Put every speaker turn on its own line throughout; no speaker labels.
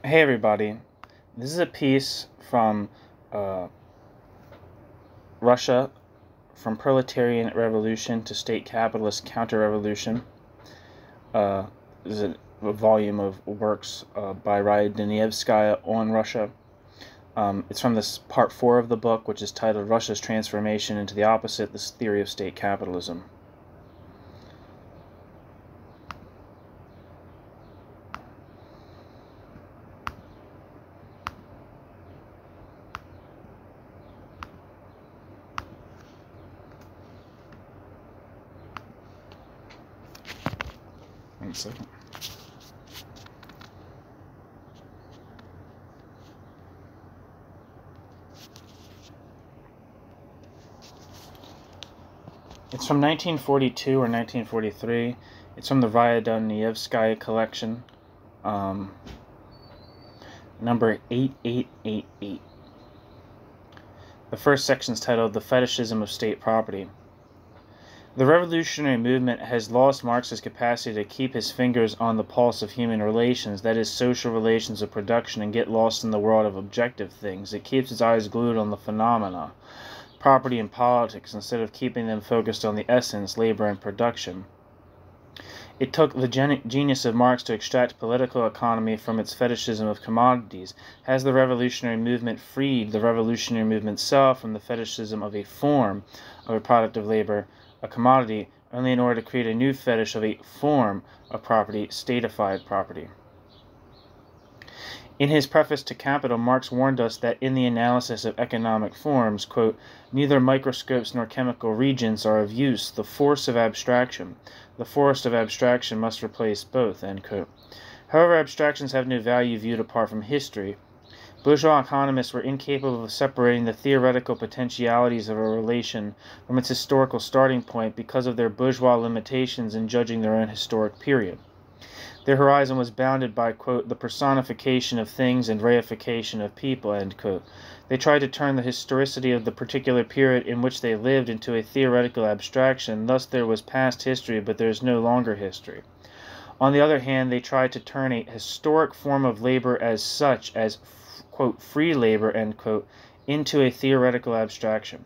Hey everybody, this is a piece from Russia, from proletarian revolution to state capitalist counter-revolution. This is a volume of works by Raya Dunayevskaya on Russia. It's from this part 4 of the book, which is titled Russia's Transformation into the Opposite, This Theory of State Capitalism. One second. It's from 1942 or 1943. It's from the Raya Dunayevskaya collection, number 8888. The first section is titled The Fetishism of State Property. The revolutionary movement has lost Marx's capacity to keep his fingers on the pulse of human relations, that is, social relations of production, and get lost in the world of objective things. It keeps its eyes glued on the phenomena, property and politics, instead of keeping them focused on the essence, labor, and production. It took the genius of Marx to extract political economy from its fetishism of commodities. Has the revolutionary movement freed the revolutionary movement itself from the fetishism of a form of a product of labor, a commodity, only in order to create a new fetish of a form of property, statified property? In his preface to Capital, Marx warned us that in the analysis of economic forms, quote, neither microscopes nor chemical reagents are of use. The force of abstraction must replace both, end quote. However, abstractions have no value viewed apart from history. Bourgeois economists were incapable of separating the theoretical potentialities of a relation from its historical starting point because of their bourgeois limitations in judging their own historic period. Their horizon was bounded by, quote, the personification of things and reification of people, end quote. They tried to turn the historicity of the particular period in which they lived into a theoretical abstraction. Thus there was past history, but there is no longer history. On the other hand, they tried to turn a historic form of labor as such as, quote, free labor, end quote, into a theoretical abstraction.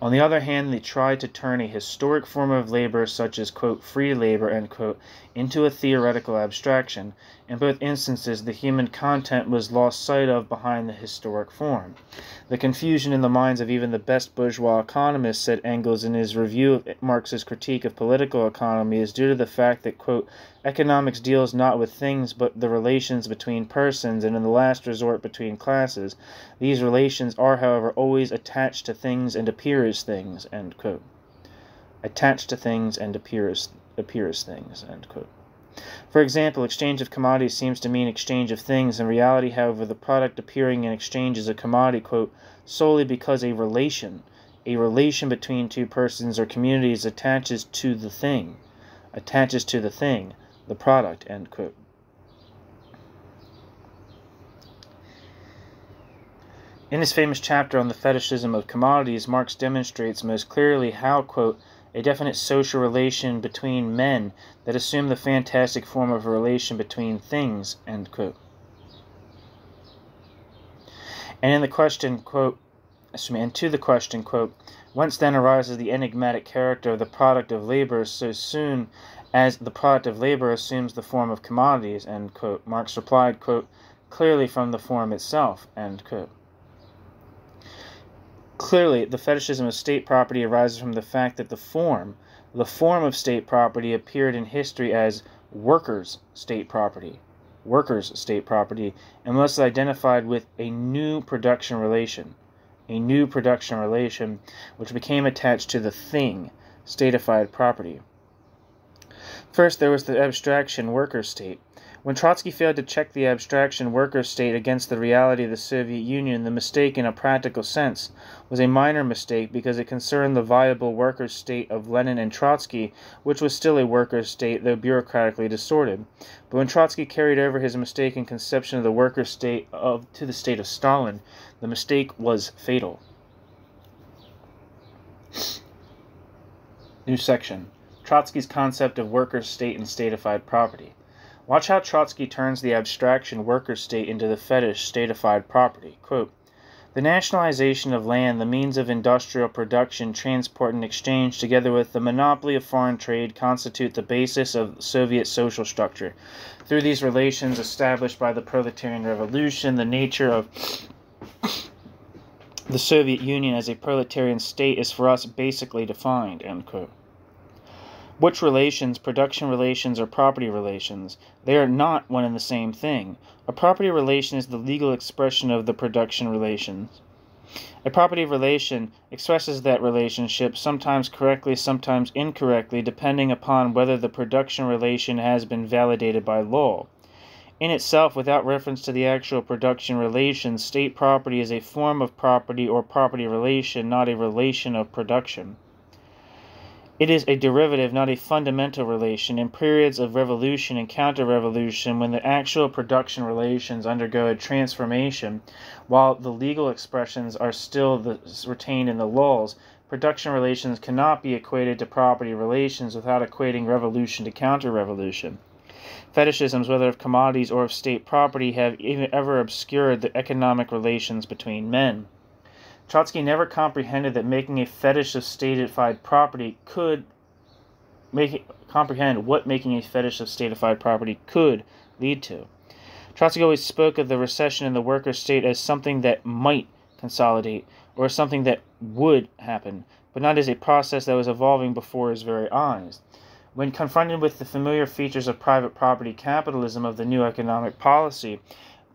On the other hand, they tried to turn a historic form of labor such as, quote, free labor, end quote, into a theoretical abstraction. In both instances, the human content was lost sight of behind the historic form. The confusion in the minds of even the best bourgeois economists, said Engels in his review of Marx's critique of political economy, is due to the fact that, quote, economics deals not with things but the relations between persons and in the last resort between classes. These relations are, however, always attached to things and appear as things, end quote. Attached to things and appear as things, end quote. For example, exchange of commodities seems to mean exchange of things. In reality, however, the product appearing in exchange is a commodity, quote, solely because a relation between two persons or communities attaches to the thing, the product, end quote. In his famous chapter on the fetishism of commodities, Marx demonstrates most clearly how, quote, a definite social relation between men that assume the fantastic form of a relation between things, end quote. And to the question, quote, whence then arises the enigmatic character of the product of labor so soon as the product of labor assumes the form of commodities, end quote? Marx replied, quote, clearly from the form itself, end quote. Clearly, the fetishism of state property arises from the fact that the form of state property appeared in history as workers' state property, and was identified with a new production relation, which became attached to the thing, statified property. First, there was the abstraction worker state. When Trotsky failed to check the abstraction worker state against the reality of the Soviet Union, the mistake in a practical sense was a minor mistake because it concerned the viable worker state of Lenin and Trotsky, which was still a worker state, though bureaucratically distorted. But when Trotsky carried over his mistaken conception of the worker state to the state of Stalin, the mistake was fatal. New section. Trotsky's concept of workers' state and statified property. Watch how Trotsky turns the abstraction worker state into the fetish statified property. Quote, the nationalization of land, the means of industrial production, transport, and exchange, together with the monopoly of foreign trade, constitute the basis of Soviet social structure. Through these relations established by the proletarian revolution, the nature of the Soviet Union as a proletarian state is for us basically defined. End quote. Which relations, production relations or property relations? They are not one and the same thing. A property relation is the legal expression of the production relations. A property relation expresses that relationship, sometimes correctly, sometimes incorrectly, depending upon whether the production relation has been validated by law. In itself, without reference to the actual production relation, state property is a form of property or property relation, not a relation of production. It is a derivative, not a fundamental relation. In periods of revolution and counter-revolution, when the actual production relations undergo a transformation, while the legal expressions are still retained in the laws, production relations cannot be equated to property relations without equating revolution to counter-revolution. Fetishisms, whether of commodities or of state property, have ever obscured the economic relations between men. Trotsky never comprehended that making a fetish of statified property could comprehend what making a fetish of statified property could lead to. Trotsky always spoke of the recession in the worker state as something that might consolidate, or something that would happen, but not as a process that was evolving before his very eyes. When confronted with the familiar features of private property capitalism of the new economic policy,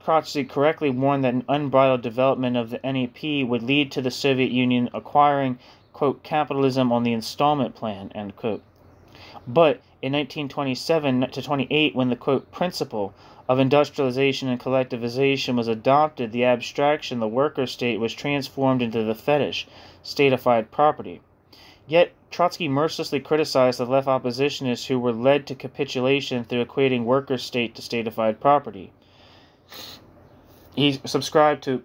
Trotsky correctly warned that an unbridled development of the NEP would lead to the Soviet Union acquiring, quote, capitalism on the installment plan, end quote. But in 1927-28, when the, quote, principle of industrialization and collectivization was adopted, the abstraction, the worker state, was transformed into the fetish, statified property. Yet, Trotsky mercilessly criticized the left oppositionists who were led to capitulation through equating worker state to statified property. He subscribed to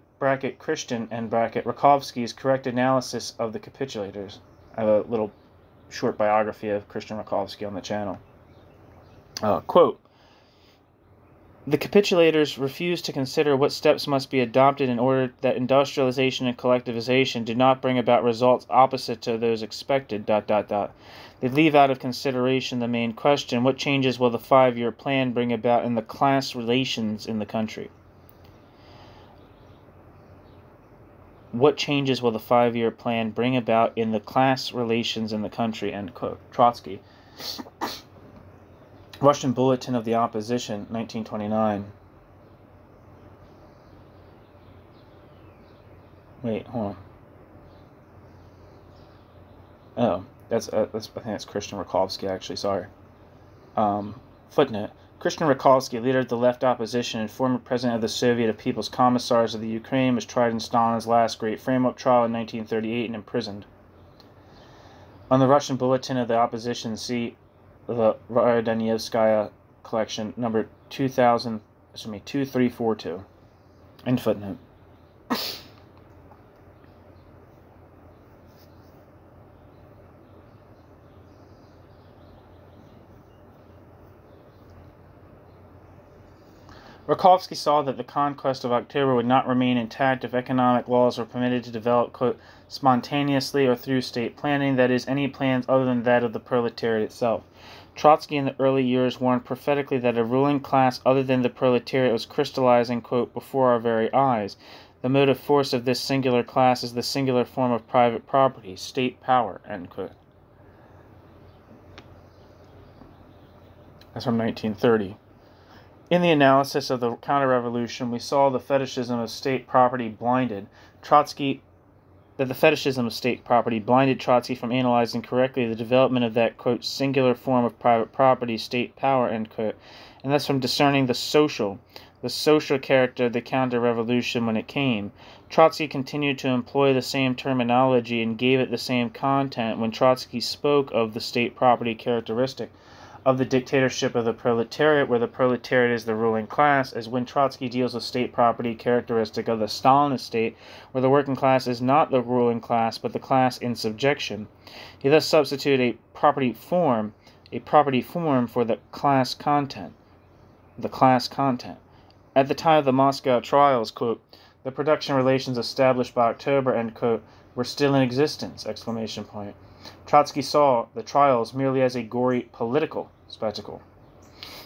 Christian and Rakovsky's correct analysis of the capitulators. I have a little short biography of Christian Rakovsky on the channel. Quote, the capitulators refused to consider what steps must be adopted in order that industrialization and collectivization do not bring about results opposite to those expected, ... They leave out of consideration the main question, what changes will the 5-year plan bring about in the class relations in the country? What changes will the 5-year plan bring about in the class relations in the country? End quote. Trotsky. Russian Bulletin of the Opposition, 1929. Wait, hold on. Oh, I think that's Christian Rakovsky, actually, sorry. Footnote. Christian Rakovsky, leader of the left opposition and former president of the Soviet of People's Commissars of the Ukraine, was tried in Stalin's last great frame-up trial in 1938 and imprisoned. On the Russian Bulletin of the Opposition, see the Raya Dunayevskaya collection, number 2342. End footnote. Rakovsky saw that the conquest of October would not remain intact if economic laws were permitted to develop, quote, spontaneously or through state planning, that is, any plans other than that of the proletariat itself. Trotsky in the early years warned prophetically that a ruling class other than the proletariat was crystallizing, quote, before our very eyes. The motive force of this singular class is the singular form of private property, state power, end quote. That's from 1930. In the analysis of the counter-revolution, we saw the fetishism of state property blinded Trotsky from analyzing correctly the development of that, quote, singular form of private property, state power, end quote, and thus from discerning the social character of the counter-revolution when it came. Trotsky continued to employ the same terminology and gave it the same content when Trotsky spoke of the state property characteristic of the dictatorship of the proletariat, where the proletariat is the ruling class, as when Trotsky deals with state property characteristic of the Stalinist state, where the working class is not the ruling class, but the class in subjection. He thus substituted a property form for the class content. the class content. At the time of the Moscow trials, quote, the production relations established by October, end quote, were still in existence, exclamation point. Trotsky saw the trials merely as a gory political spectacle,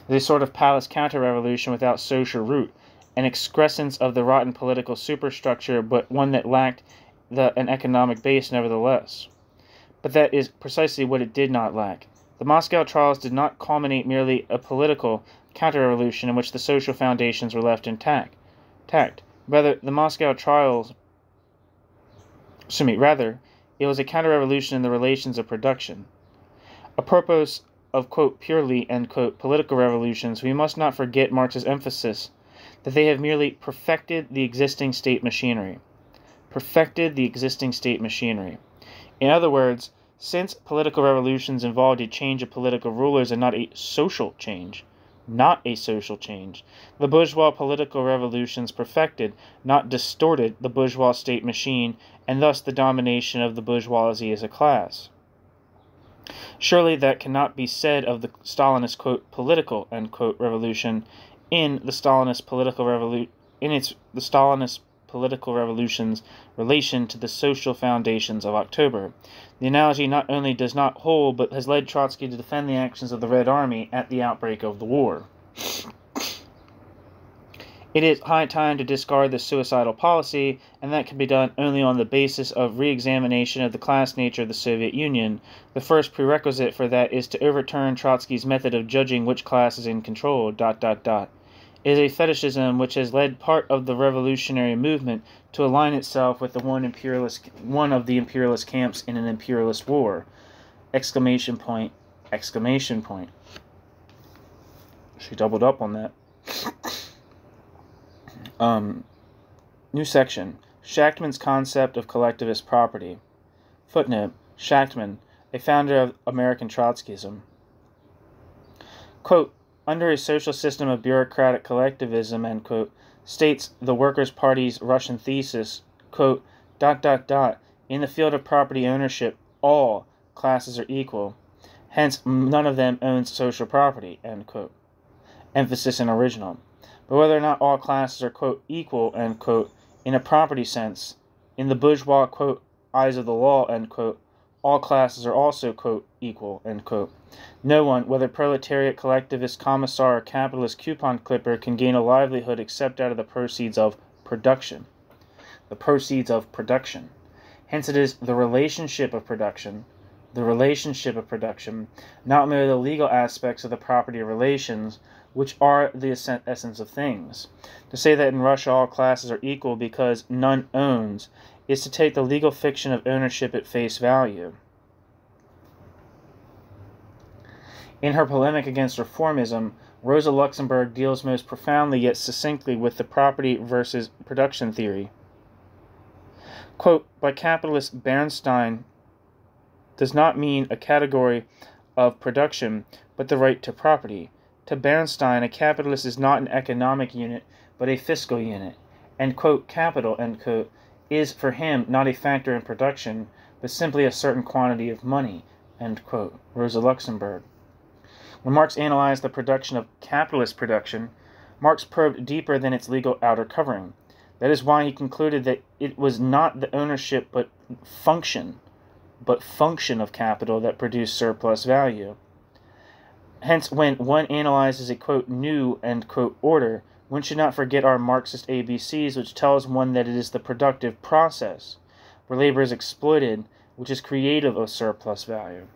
as a sort of palace counter-revolution without social root, an excrescence of the rotten political superstructure, but one that lacked an economic base nevertheless. But that is precisely what it did not lack. The Moscow trials did not culminate merely a political counter-revolution in which the social foundations were left intact. Rather, it was a counter-revolution in the relations of production. Apropos of, quote, purely, end quote, political revolutions, we must not forget Marx's emphasis that they have merely perfected the existing state machinery. In other words, since political revolutions involved a change of political rulers and not a social change, the bourgeois political revolutions perfected, not distorted, the bourgeois state machine, and thus the domination of the bourgeoisie as a class. Surely that cannot be said of the Stalinist, quote, political, end quote, revolution in the Stalinist political revolution's relation to the social foundations of October. The analogy not only does not hold, but has led Trotsky to defend the actions of the Red Army at the outbreak of the war. It is high time to discard this suicidal policy, and that can be done only on the basis of re-examination of the class nature of the Soviet Union. The first prerequisite for that is to overturn Trotsky's method of judging which class is in control, It is a fetishism which has led part of the revolutionary movement to align itself with one of the imperialist camps in an imperialist war. Exclamation point. She doubled up on that. New section. Shachtman's concept of collectivist property. Footnote. Shachtman, a founder of American Trotskyism. Quote, under a social system of bureaucratic collectivism, end quote, states the Workers' Party's Russian thesis, quote, in the field of property ownership, all classes are equal. Hence, none of them owns social property, end quote. Emphasis in original. But whether or not all classes are, quote, equal, end quote, in a property sense, in the bourgeois, quote, eyes of the law, end quote, all classes are also, quote, equal, end quote. No one, whether proletariat, collectivist, commissar, or capitalist coupon clipper, can gain a livelihood except out of the proceeds of production. Hence it is the relationship of production, not merely the legal aspects of the property relations, which are the essence of things. To say that in Russia all classes are equal because none owns is to take the legal fiction of ownership at face value. In her polemic against reformism, Rosa Luxemburg deals most profoundly yet succinctly with the property versus production theory. Quote, by capitalist Bernstein does not mean a category of production, but the right to property. To Bernstein, a capitalist is not an economic unit, but a fiscal unit. And, quote, capital, end quote, is for him not a factor in production, but simply a certain quantity of money, end quote. Rosa Luxemburg. When Marx analyzed the production of capitalist production, Marx probed deeper than its legal outer covering. That is why he concluded that it was not the ownership but function of capital that produced surplus value. Hence, when one analyzes a, quote, new, end quote, order, one should not forget our Marxist ABCs, which tells one that it is the productive process, where labor is exploited, which is creative of surplus value.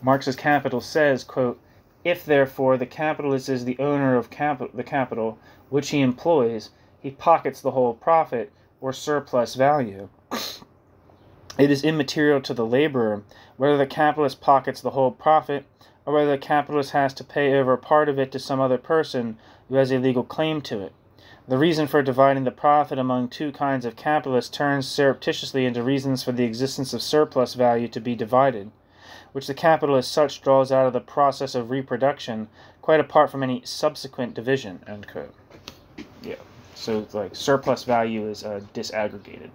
Marx's Capital says, quote, if, therefore, the capitalist is the owner of the capital which he employs, he pockets the whole profit, or surplus value. It is immaterial to the laborer whether the capitalist pockets the whole profit, or whether the capitalist has to pay over a part of it to some other person who has a legal claim to it. The reason for dividing the profit among two kinds of capitalists turns surreptitiously into reasons for the existence of surplus value to be divided, which the capital as such draws out of the process of reproduction, quite apart from any subsequent division, end quote. Yeah, so like surplus value is disaggregated.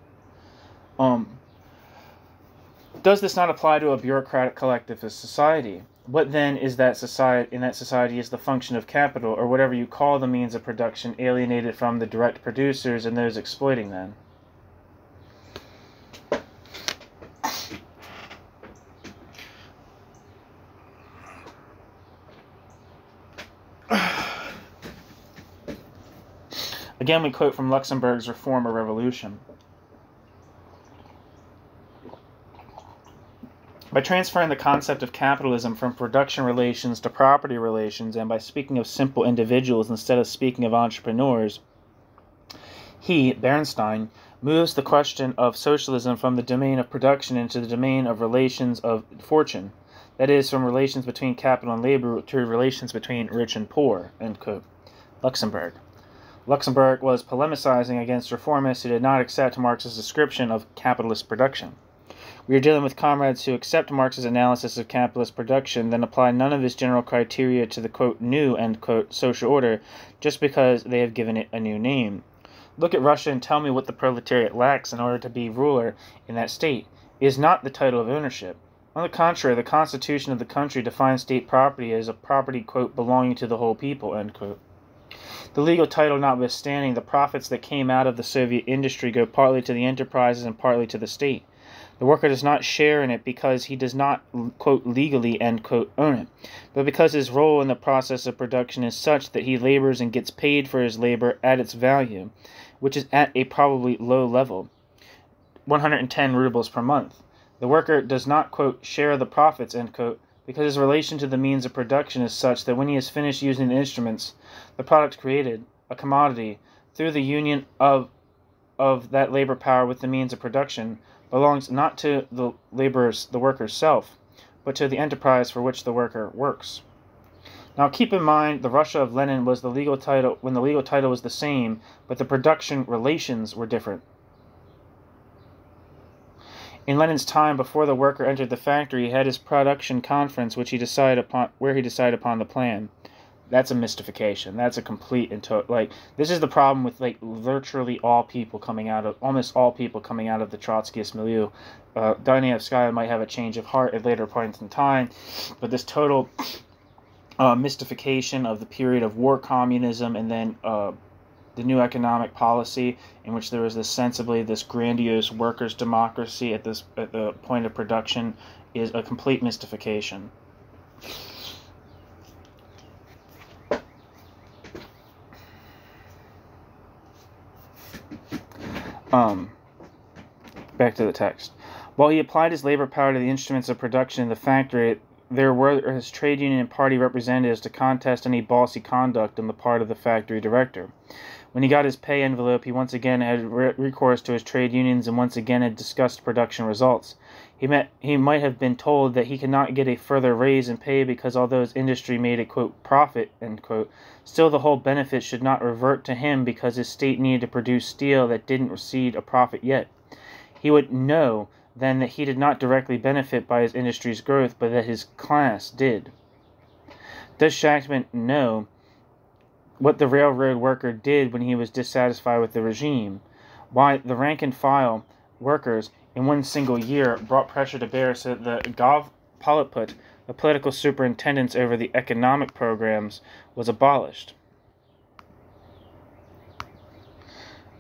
Does this not apply to a bureaucratic collectivist society? What then is that society in that society is the function of capital, or whatever you call the means of production, alienated from the direct producers and those exploiting them? Again, we quote from Luxemburg's Reform or Revolution. By transferring the concept of capitalism from production relations to property relations, and by speaking of simple individuals instead of speaking of entrepreneurs, he, Bernstein, moves the question of socialism from the domain of production into the domain of relations of fortune, that is, from relations between capital and labor to relations between rich and poor. End quote. Luxemburg. Luxemburg was polemicizing against reformists who did not accept Marx's description of capitalist production. We are dealing with comrades who accept Marx's analysis of capitalist production, then apply none of his general criteria to the, quote, new, end quote, social order, just because they have given it a new name. Look at Russia and tell me what the proletariat lacks in order to be ruler in that state. It is not the title of ownership. On the contrary, the constitution of the country defines state property as a property, quote, belonging to the whole people, end quote. The legal title notwithstanding, the profits that came out of the Soviet industry go partly to the enterprises and partly to the state. The worker does not share in it because he does not, quote, legally, end quote, own it, but because his role in the process of production is such that he labors and gets paid for his labor at its value, which is at a probably low level, 110 rubles per month. The worker does not, quote, share the profits, end quote, because his relation to the means of production is such that when he has finished using the instruments, the product created, a commodity, through the union of that labor power with the means of production, belongs not to the worker's self, but to the enterprise for which the worker works. Now keep in mind, the Russia of Lenin was the legal title when the legal title was the same, but the production relations were different. In Lenin's time, before the worker entered the factory, he had his production conference, where he decided upon the plan. That's a mystification. That's a complete and total, this is the problem with, virtually almost all people coming out of the Trotskyist milieu. Dunayevskaya might have a change of heart at later points in time, but this total mystification of the period of war communism and then the new economic policy in which there was this grandiose workers' democracy at the point of production is a complete mystification. Back to the text. While he applied his labor power to the instruments of production in the factory, there were his trade union and party representatives to contest any bossy conduct on the part of the factory director. When he got his pay envelope, he once again had recourse to his trade unions and once again had discussed production results. He might have been told that he could not get a further raise in pay because although his industry made a, quote, profit, end quote, still the whole benefit should not revert to him because his state needed to produce steel that didn't receive a profit yet. He would know then that he did not directly benefit by his industry's growth, but that his class did. Does Shachtman know what the railroad worker did when he was dissatisfied with the regime? Why, the rank-and-file workers in one single year brought pressure to bear so that the Govpolitbud, the political superintendence over the economic programs, was abolished.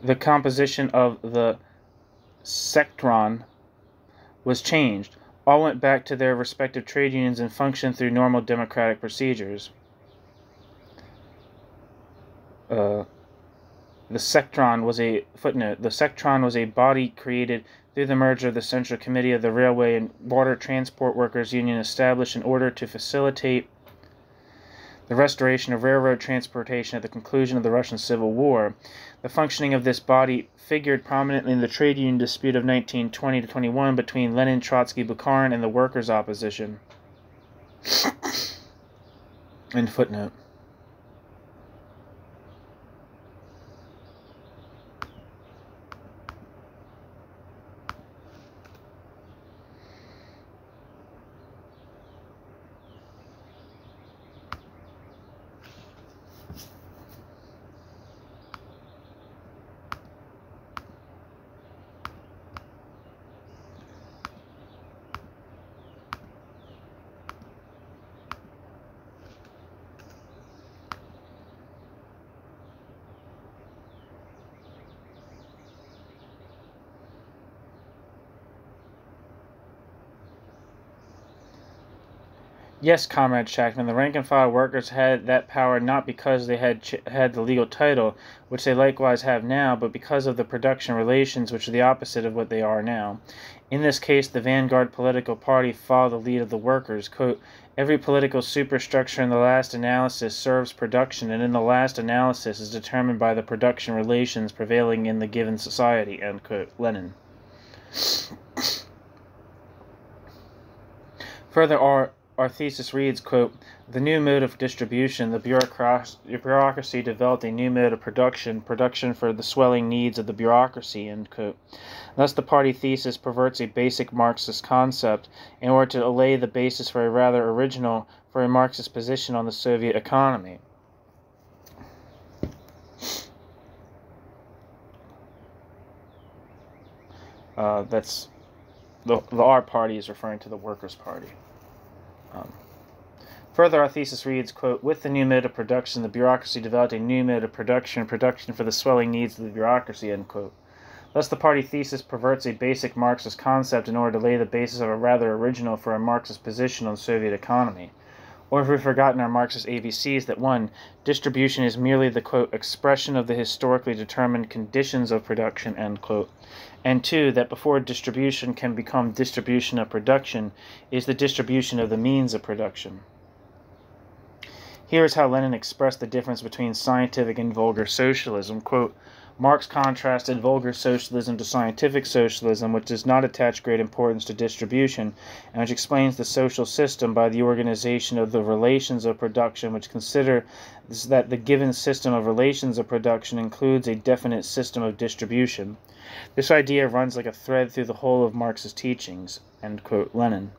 The composition of the Sektron was changed. All went back to their respective trade unions and functioned through normal democratic procedures. The Sektron was a footnote. The Sektron was a body created through the merger of the Central Committee of the Railway and Water Transport Workers Union, established in order to facilitate the restoration of railroad transportation at the conclusion of the Russian Civil War. The functioning of this body figured prominently in the trade union dispute of 1920-21 between Lenin, Trotsky, Bukharin, and the workers' opposition. End footnote. Yes, Comrade Shackman, the rank-and-file workers had that power not because they had the legal title, which they likewise have now, but because of the production relations, which are the opposite of what they are now. In this case, the vanguard political party followed the lead of the workers. Quote, every political superstructure in the last analysis serves production, and in the last analysis is determined by the production relations prevailing in the given society, end quote. Lenin. Further, our thesis reads, quote, the new mode of distribution, the bureaucracy developed a new mode of production for the swelling needs of the bureaucracy, end quote. Thus the party thesis perverts a basic Marxist concept in order to lay the basis for a rather original for a Marxist position on the Soviet economy. That's the R party is referring to the Workers' Party. Further, our thesis reads, quote, with the new mode of production, the bureaucracy developed a new mode of production for the swelling needs of the bureaucracy, end quote. Thus, the party thesis perverts a basic Marxist concept in order to lay the basis of a rather original for a Marxist position on the Soviet economy. Or if we've forgotten our Marxist ABCs, that 1. Distribution is merely the, quote, expression of the historically determined conditions of production, end quote. And 2. That before distribution can become distribution of production is the distribution of the means of production. Here is how Lenin expressed the difference between scientific and vulgar socialism. Quote, Marx contrasted vulgar socialism to scientific socialism, which does not attach great importance to distribution, and which explains the social system by the organization of the relations of production, which considers that the given system of relations of production includes a definite system of distribution. This idea runs like a thread through the whole of Marx's teachings, end quote, Lenin.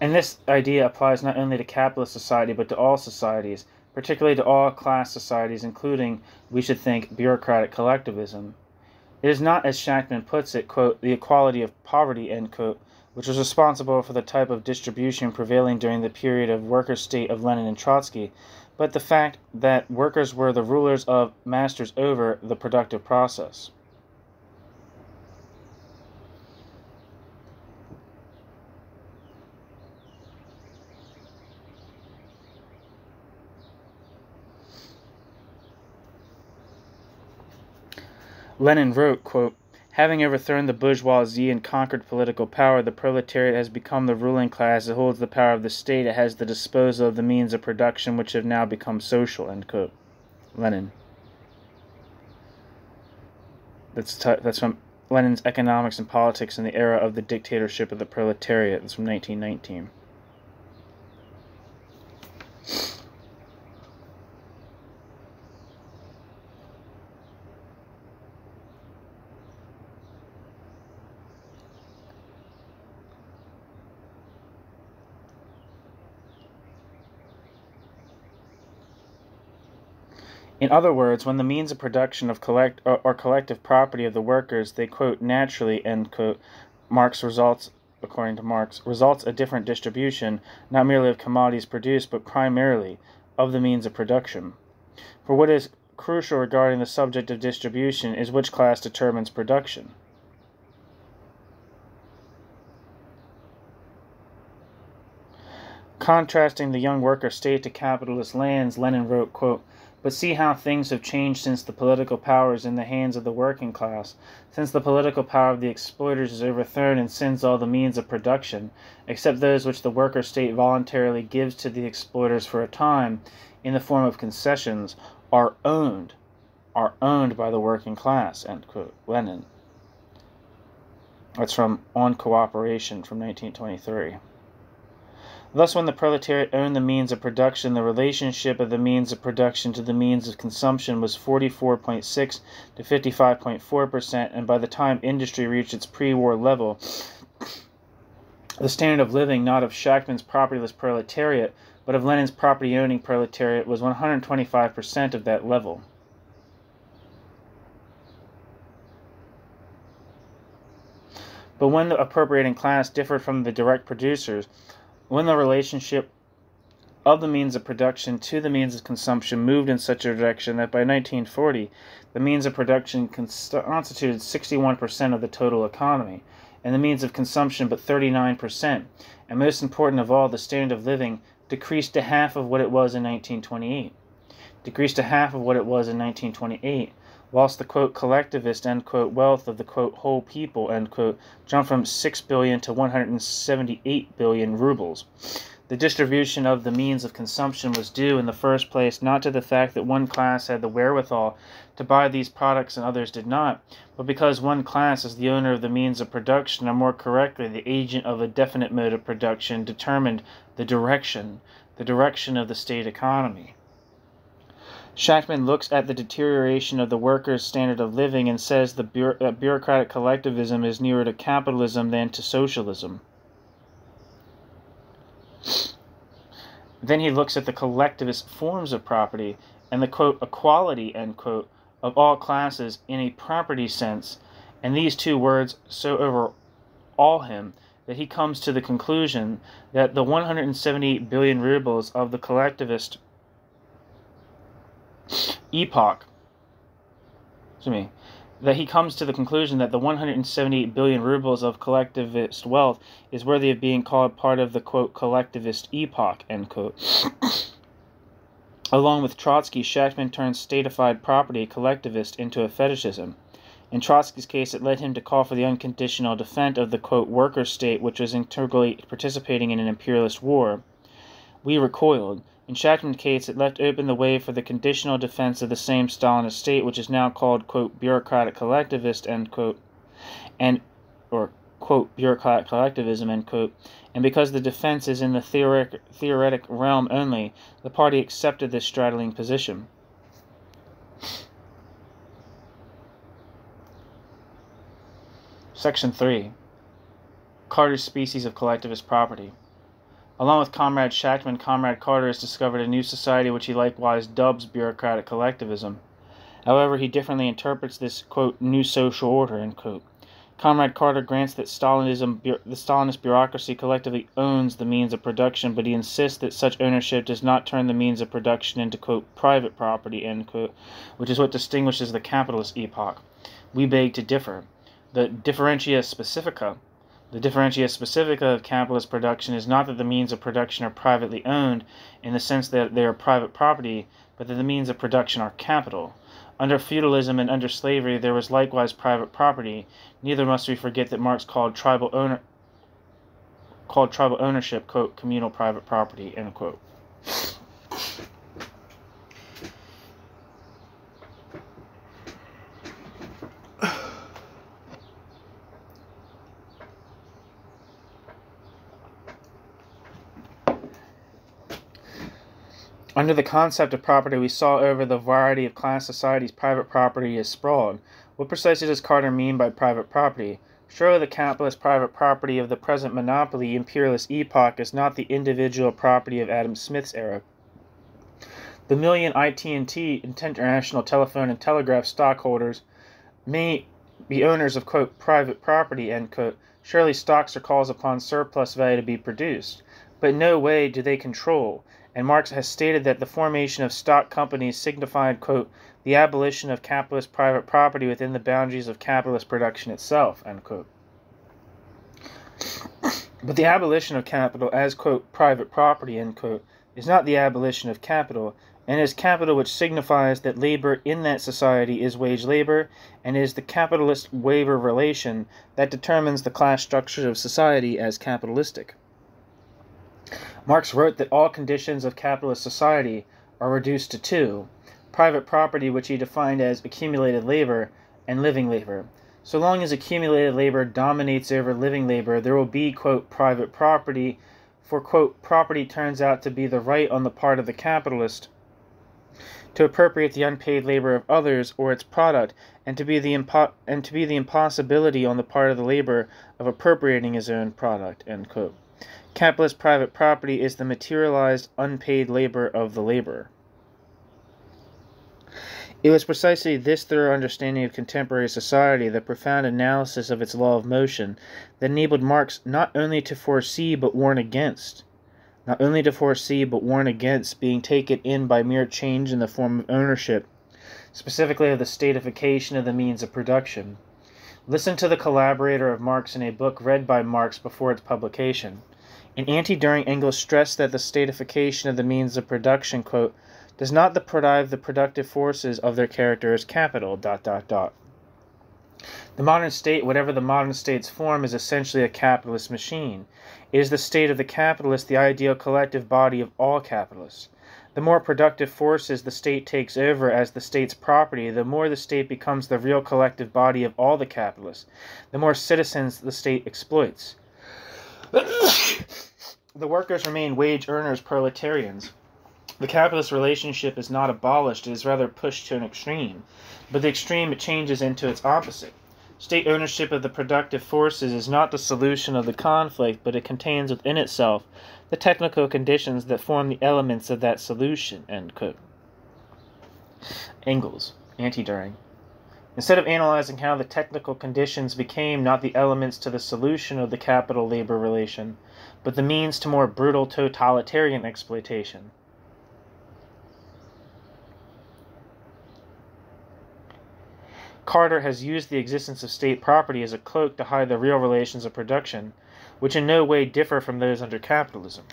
And this idea applies not only to capitalist society, but to all societies, particularly to all class societies, including, we should think, bureaucratic collectivism. It is not, as Shachtman puts it, quote, the equality of poverty, end quote, which was responsible for the type of distribution prevailing during the period of worker state of Lenin and Trotsky, but the fact that workers were the rulers of, masters over, the productive process. Lenin wrote, quote, having overthrown the bourgeoisie and conquered political power, the proletariat has become the ruling class. It holds the power of the state. It has the disposal of the means of production, which have now become social, end quote. Lenin. That's from Lenin's Economics and Politics in the Era of the Dictatorship of the Proletariat. That's from 1919. In other words, when the means of production of collective property of the workers, they, quote, naturally, end quote, according to Marx, results a different distribution, not merely of commodities produced, but primarily of the means of production. For what is crucial regarding the subject of distribution is which class determines production. Contrasting the young worker state to capitalist lands, Lenin wrote, quote, but see how things have changed since the political power is in the hands of the working class, since the political power of the exploiters is overthrown and since all the means of production, except those which the worker state voluntarily gives to the exploiters for a time, in the form of concessions, are owned by the working class, end quote, Lenin. That's from On Cooperation from 1923. Thus, when the proletariat owned the means of production, the relationship of the means of production to the means of consumption was 44.6 to 55.4%, and by the time industry reached its pre-war level, the standard of living, not of Shachtman's propertyless proletariat, but of Lenin's property-owning proletariat, was 125% of that level. But when the appropriating class differed from the direct producers, when the relationship of the means of production to the means of consumption moved in such a direction that by 1940 the means of production constituted 61% of the total economy, and the means of consumption but 39%, and most important of all, the standard of living decreased to half of what it was in 1928. Whilst the, quote, collectivist, end quote, wealth of the, quote, whole people, end quote, jumped from 6 billion to 178 billion rubles. The distribution of the means of consumption was due in the first place not to the fact that one class had the wherewithal to buy these products and others did not, but because one class is the owner of the means of production, or more correctly, the agent of a definite mode of production, determined the direction of the state economy. Shachtman looks at the deterioration of the workers' standard of living and says that bureaucratic collectivism is nearer to capitalism than to socialism. Then he looks at the collectivist forms of property and the, quote, equality, end quote, of all classes in a property sense, and these two words so overawe him that he comes to the conclusion that the 178 billion rubles of the collectivist epoch, that he comes to the conclusion that the 178 billion rubles of collectivist wealth is worthy of being called part of the, quote, collectivist epoch, end quote. Along with Trotsky, Shachtman turns statified property, collectivist, into a fetishism. In Trotsky's case, it led him to call for the unconditional defense of the, quote, worker state, which was integrally participating in an imperialist war. We recoiled. In Shachtman's case, it left open the way for the conditional defense of the same Stalinist state, which is now called, quote, bureaucratic collectivist, end quote, or, quote, bureaucratic collectivism, end quote, and because the defense is in the theoretic realm only, the party accepted this straddling position. Section 3. Carter's species of collectivist property. Along with Comrade Shachtman, Comrade Carter has discovered a new society which he likewise dubs bureaucratic collectivism. However, he differently interprets this, quote, new social order, end quote. Comrade Carter grants that the Stalinist bureaucracy collectively owns the means of production, but he insists that such ownership does not turn the means of production into, quote, private property, end quote, which is what distinguishes the capitalist epoch. We beg to differ. The differentia specifica of capitalist production is not that the means of production are privately owned in the sense that they are private property, but that the means of production are capital. Under feudalism and under slavery there was likewise private property. Neither must we forget that Marx called tribal ownership, quote, communal private property, end quote. Under the concept of property, we saw over the variety of class societies private property is sprawled. What precisely does Carter mean by private property? Surely the capitalist private property of the present monopoly imperialist epoch is not the individual property of Adam Smith's era. The million IT&T, International Telephone and Telegraph stockholders may be owners of, quote, private property, end quote. Surely stocks are calls upon surplus value to be produced. But in no way do they control. And Marx has stated that the formation of stock companies signified, quote, the abolition of capitalist private property within the boundaries of capitalist production itself, end quote. But the abolition of capital as, quote, private property, end quote, is not the abolition of capital, and is capital which signifies that labor in that society is wage labor, and is the capitalist-labor relation that determines the class structure of society as capitalistic. Marx wrote that all conditions of capitalist society are reduced to two: private property, which he defined as accumulated labor, and living labor. So long as accumulated labor dominates over living labor, there will be, quote, private property, for, quote, property turns out to be the right on the part of the capitalist to appropriate the unpaid labor of others or its product, and to be the impossibility on the part of the labor of appropriating his own product, end quote. Capitalist private property is the materialized, unpaid labor of the laborer. It was precisely this thorough understanding of contemporary society, the profound analysis of its law of motion, that enabled Marx not only to foresee but warn against being taken in by mere change in the form of ownership, specifically of the statification of the means of production. Listen to the collaborator of Marx in a book read by Marx before its publication. In Anti-During, Engels stressed that the statification of the means of production, quote, does not deprive the productive forces of their character as capital, ... The modern state, whatever the modern state's form, is essentially a capitalist machine. It is the state of the capitalist, the ideal collective body of all capitalists. The more productive forces the state takes over as the state's property, the more the state becomes the real collective body of all the capitalists, the more citizens the state exploits. The workers remain wage earners, proletarians. The capitalist relationship is not abolished, it is rather pushed to an extreme, but the extreme it changes into its opposite. State ownership of the productive forces is not the solution of the conflict, but it contains within itself the technical conditions that form the elements of that solution, end quote. Engels, Anti-During. Instead of analyzing how the technical conditions became not the elements to the solution of the capital-labor relation, but the means to more brutal totalitarian exploitation. Carter has used the existence of state property as a cloak to hide the real relations of production, which in no way differ from those under capitalism.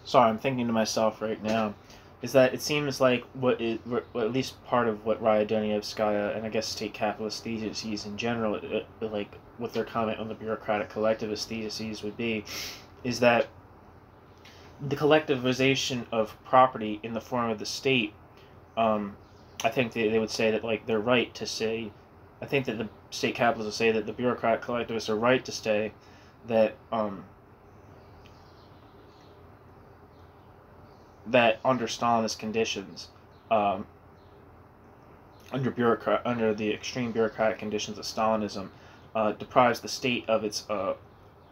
Sorry, I'm thinking to myself right now, is that it seems like at least part of what Raya, Dunayevskaya, and I guess state capitalist theses in general, like what their comment on the bureaucratic collectivist theses would be, is that the collectivization of property in the form of the state, I think they would say that, like, they're right to say, I think that the state capitalists would say that the bureaucratic collectivists are right to say that, that under Stalinist conditions, under the extreme bureaucratic conditions of Stalinism, deprives the state of its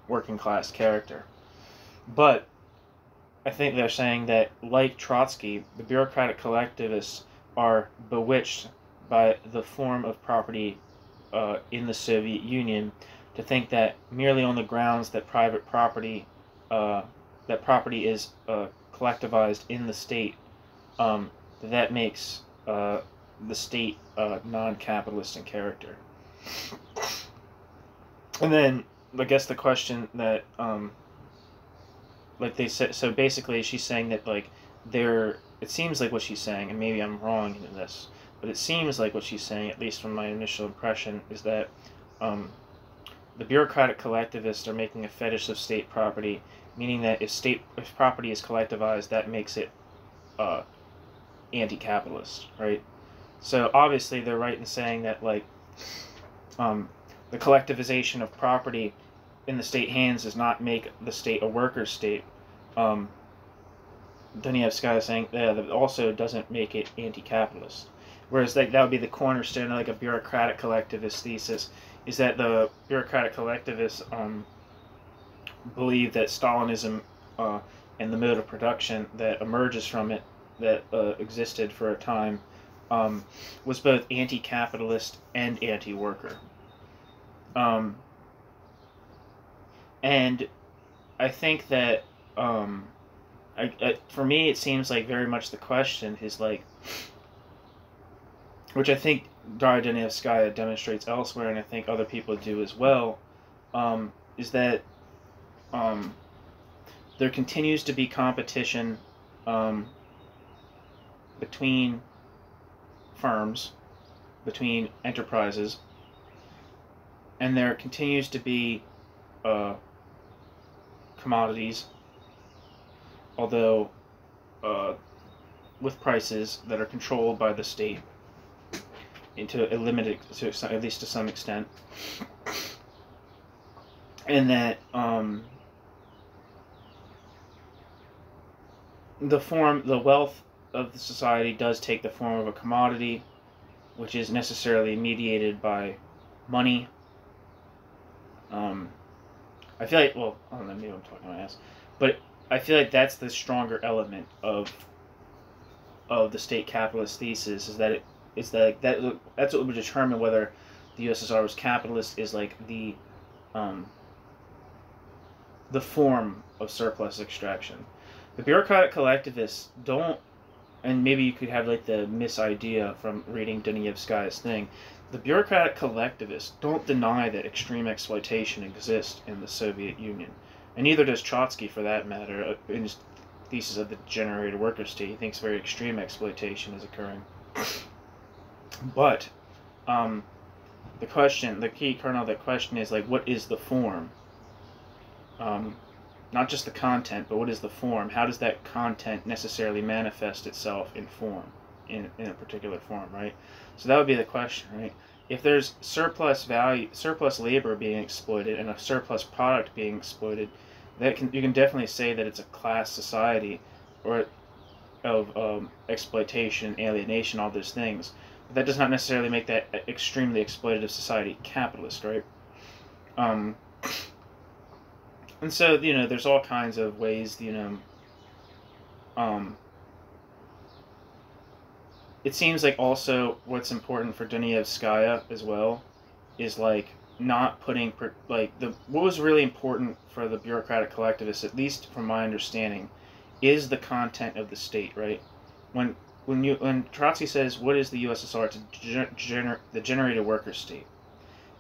working class character. But I think they're saying that, like Trotsky, the bureaucratic collectivists are bewitched by the form of property in the Soviet Union to think that merely on the grounds that private property, that property is collectivized in the state, that makes the state non-capitalist in character. And then I guess the question that like they said, so basically she's saying that, like, it seems like what she's saying, and maybe I'm wrong in this, but it seems like what she's saying, at least from my initial impression, is that the bureaucratic collectivists are making a fetish of state property, meaning that if property is collectivized, that makes it anti-capitalist, right? So obviously they're right in saying that, like, the collectivization of property in the state hands does not make the state a worker state. Dunayevskaya is saying that also doesn't make it anti-capitalist. Whereas that would be the cornerstone of, like, a bureaucratic collectivist thesis, is that the bureaucratic collectivists believe that Stalinism and the mode of production that emerges from it, that existed for a time, was both anti-capitalist and anti-worker. And I think that, for me, it seems like very much the question is, like, which I think Raya Dunayevskaya demonstrates elsewhere, and I think other people do as well, is that there continues to be competition between firms, between enterprises, and there continues to be commodities, although with prices that are controlled by the state into a limited, at least to some extent, and that the wealth of the society does take the form of a commodity, which is necessarily mediated by money. I feel like, well, I don't know, maybe I'm talking my ass, but I feel like that's the stronger element of the state capitalist thesis, is that that's what would determine whether the USSR was capitalist, is like the form of surplus extraction. The bureaucratic collectivists don't, and maybe you could have like the misidea from reading Dunayevskaya's thing. The bureaucratic collectivists don't deny that extreme exploitation exists in the Soviet Union, and neither does Trotsky, for that matter. In his thesis of the degenerated worker state, he thinks very extreme exploitation is occurring. But the question, the key kernel of that question is like, what is the form? Not just the content, but what is the form? How does that content necessarily manifest itself in form, in a particular form, right? So that would be the question, right? If there's surplus value, surplus labor being exploited, and a surplus product being exploited, you can definitely say that it's a class society, or of exploitation, alienation, all those things. But that does not necessarily make that extremely exploitative society capitalist, right? And so, there's all kinds of ways, it seems like also what's important for Dunayevskaya as well is, like, not putting, what was really important for the bureaucratic collectivists, at least from my understanding, is the content of the state, right? When Trotsky says, what is the USSR? It's the generated worker state.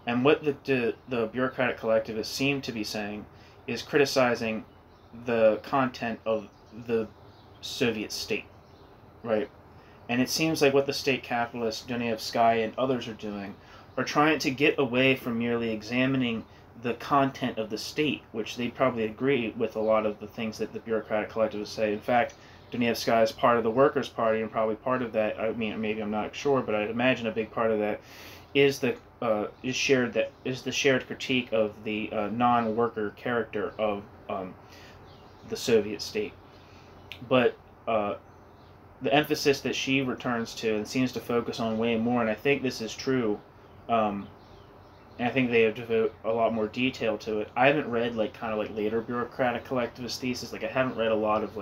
And what the bureaucratic collectivists seem to be saying is criticizing the content of the Soviet state, right? And it seems like what the state capitalists, Dunayevskaya and others are doing, are trying to get away from merely examining the content of the state, which they probably agree with a lot of the things that the bureaucratic collectivists say. In fact, Dunayevskaya is part of the Workers' Party, and probably part of that, I mean, maybe I'm not sure, but I'd imagine a big part of that is the shared critique of the non-worker character of the Soviet state. But the emphasis that she returns to and seems to focus on way more, and I think this is true, and I think they have devoted a lot more detail to it. I haven't read kind of later bureaucratic collectivist thesis. I haven't read a lot of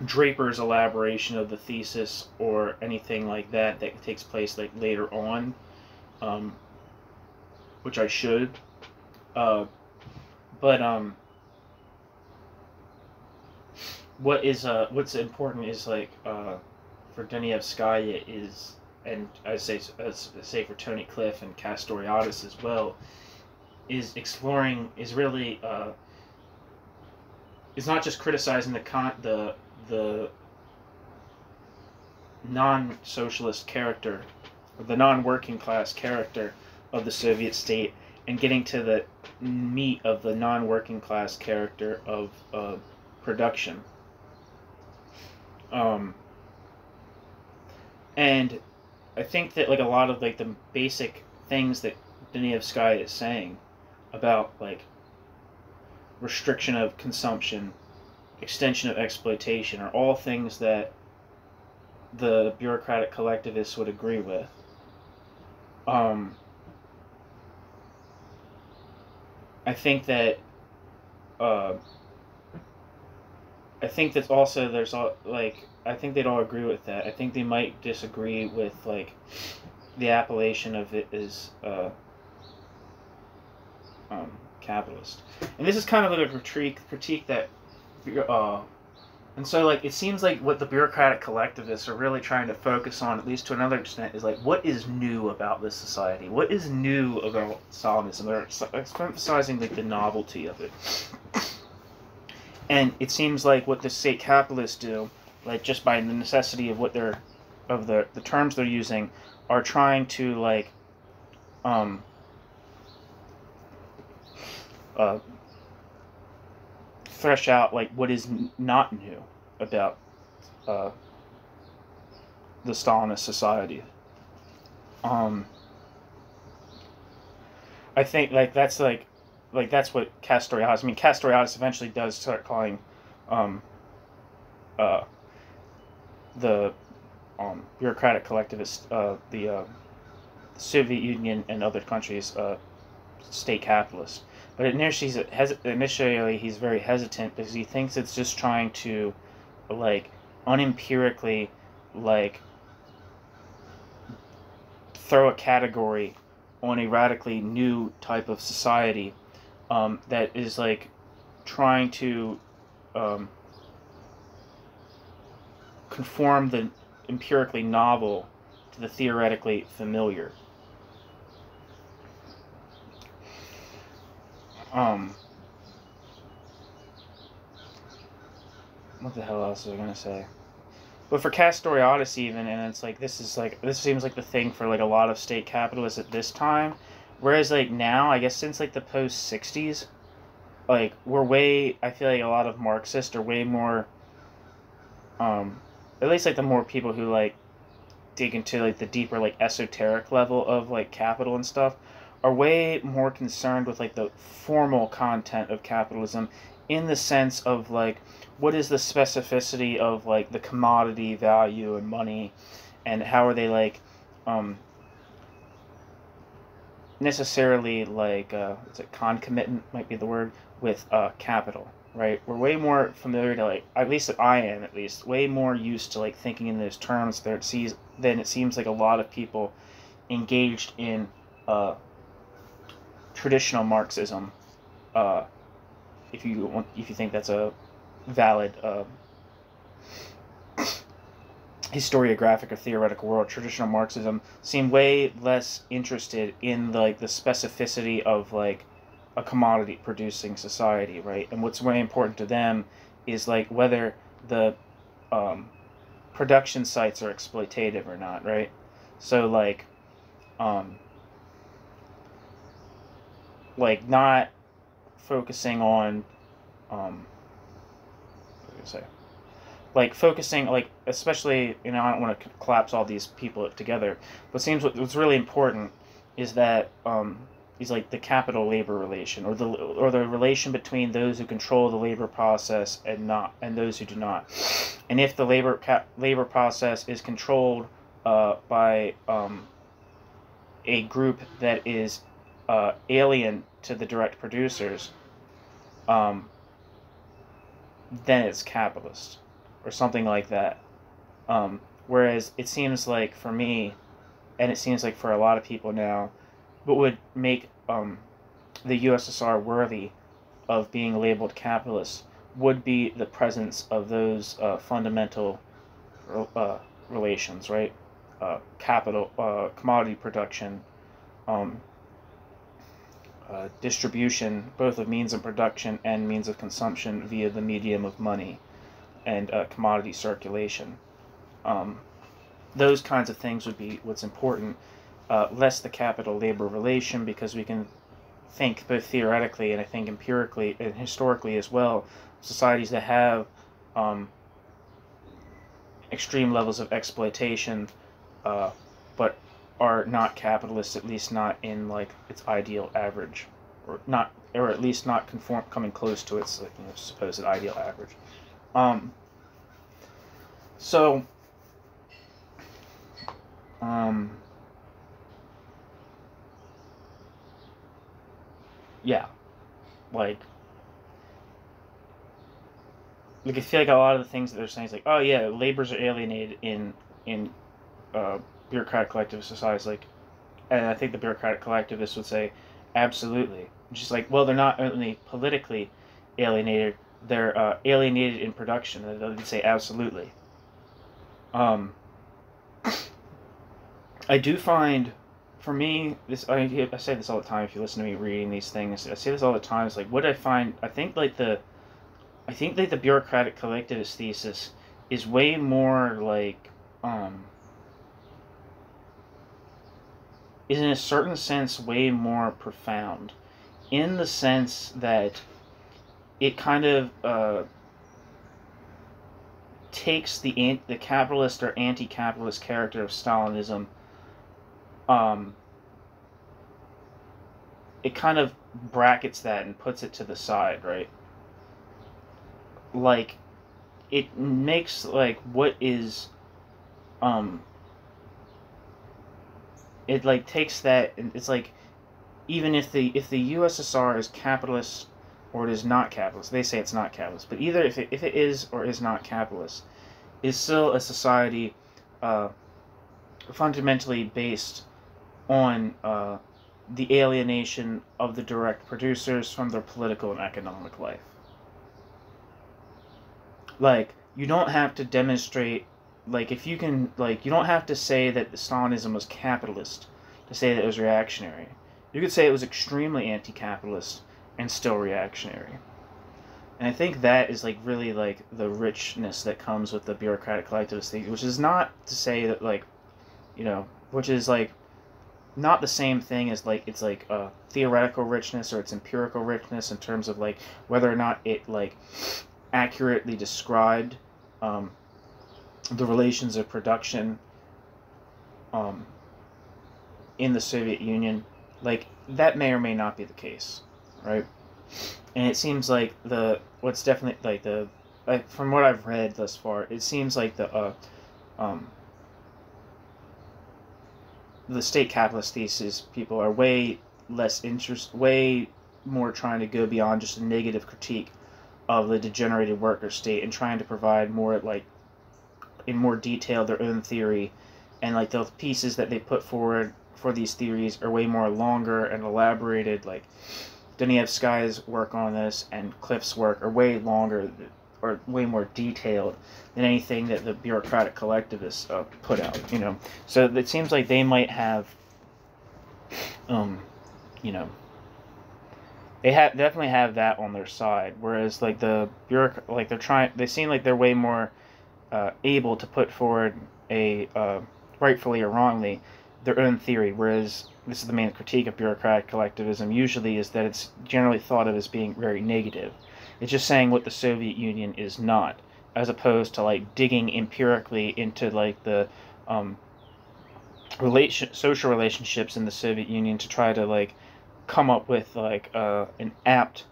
Draper's elaboration of the thesis or anything like that takes place later on, which I should. But what's important is for Dunayevskaya is, and I say for Tony Cliff and Castoriadis as well, is exploring, is really is not just criticizing the non-socialist character, or the non-working class character of the Soviet state, and getting to the meat of the non-working class character of production. And I think that a lot of the basic things that Dunayevskaya is saying about restriction of consumption, extension of exploitation, are all things that the bureaucratic collectivists would agree with. I think that also there's I think they'd all agree with that. I think they might disagree with the appellation of it as capitalist. And this is kind of a critique that and so it seems like what the bureaucratic collectivists are really trying to focus on, at least to another extent, is what is new about this society? What is new about Stalinism? They're emphasizing the novelty of it. And it seems like what the state capitalists do, just by the necessity of the terms they're using, are trying to thresh out what is not new about the Stalinist society. I think that's that's what Castoriadis. I mean, Castoriadis eventually does start calling the bureaucratic collectivists, the Soviet Union and other countries, state capitalists. But initially he's very hesitant because he thinks it's just trying to unempirically throw a category on a radically new type of society that is trying to conform the empirically novel to the theoretically familiar. What the hell else was I gonna say? But for Castoriadis even, and it's like, this seems like the thing for like a lot of state capitalists at this time, whereas like now, I guess since like the post 60s, like I feel like a lot of Marxists are way more, at least like the more people who like dig into like the deeper like esoteric level of like capital and stuff, are way more concerned with like the formal content of capitalism, in the sense of like, what is the specificity of like the commodity value and money, and how are they like necessarily like is it concomitant might be the word with capital, right? We're way more familiar to like, at least I am at least way more used to like thinking in those terms than it seems like a lot of people engaged in traditional Marxism, if you think that's a valid historiographic or theoretical world. Traditional Marxism seem way less interested in like the specificity of like a commodity producing society, right? And what's way important to them is like whether the production sites are exploitative or not, right? So like not focusing on what was I say? Like focusing, like especially, I don't want to collapse all these people together, but it seems what's really important is that is like the capital labor relation, or the relation between those who control the labor process and those who do not. And if the labor process is controlled by a group that is alien to the direct producers, then it's capitalist, or something like that. Whereas it seems like for me, and it seems like for a lot of people now, what would make the USSR worthy of being labeled capitalist would be the presence of those fundamental relations, right? Capital, commodity production, distribution, both of means of production and means of consumption via the medium of money, and commodity circulation. Those kinds of things would be what's important, less the capital-labor relation, because we can think both theoretically and I think empirically and historically as well, societies that have extreme levels of exploitation, but are not capitalist, at least not in like its ideal average, or at least not coming close to its supposed ideal average. Yeah, like I feel like a lot of the things that they're saying is like, oh yeah, laborers are alienated in bureaucratic collectivist societies, like, and I think the bureaucratic collectivists would say, absolutely. Just like, well, they're not only politically alienated, they're alienated in production. And they'd say, absolutely. I do find, for me, I say this all the time. If you listen to me reading these things, I say this all the time. It's like, what I find, I think the bureaucratic collectivist thesis is way more like, is in a certain sense way more profound, in the sense that it kind of takes the capitalist or anti-capitalist character of Stalinism, it kind of brackets that and puts it to the side, right? Like, it makes like what is it like takes that, and it's like, even if the USSR is capitalist or it is not capitalist, they say it's not capitalist, but either if it is or is not capitalist, is still a society fundamentally based on the alienation of the direct producers from their political and economic life. Like, you don't have to demonstrate, like, if you can, like, you don't have to say that Stalinism was capitalist to say that it was reactionary. You could say it was extremely anti-capitalist and still reactionary. And I think that is, like, really, like, the richness that comes with the bureaucratic collectivist thing, which is not to say that, like, you know, which is, like, not the same thing as, like, it's, like, theoretical richness or it's empirical richness in terms of, like, whether or not it, like, accurately described the relations of production in the Soviet Union. Like, that may or may not be the case, right? And it seems like what's definitely, like, from what I've read thus far, it seems like the state capitalist thesis people are way more trying to go beyond just a negative critique of the degenerated worker state and trying to provide more, like, in more detail their own theory, and, like, the pieces that they put forward for these theories are way more longer and elaborated. Like, Dunayevskaya's work on this and Cliff's work are way longer or way more detailed than anything that the bureaucratic collectivists put out, you know. So it seems like they might have, you know, they definitely have that on their side, whereas, like, the they seem like they're way more able to put forward a rightfully or wrongly their own theory, whereas this is the main critique of bureaucratic collectivism usually, is that it's generally thought of as being very negative. It's just saying what the Soviet Union is not, as opposed to, like, digging empirically into, like, the social relationships in the Soviet Union to try to, like, come up with, like, an apt,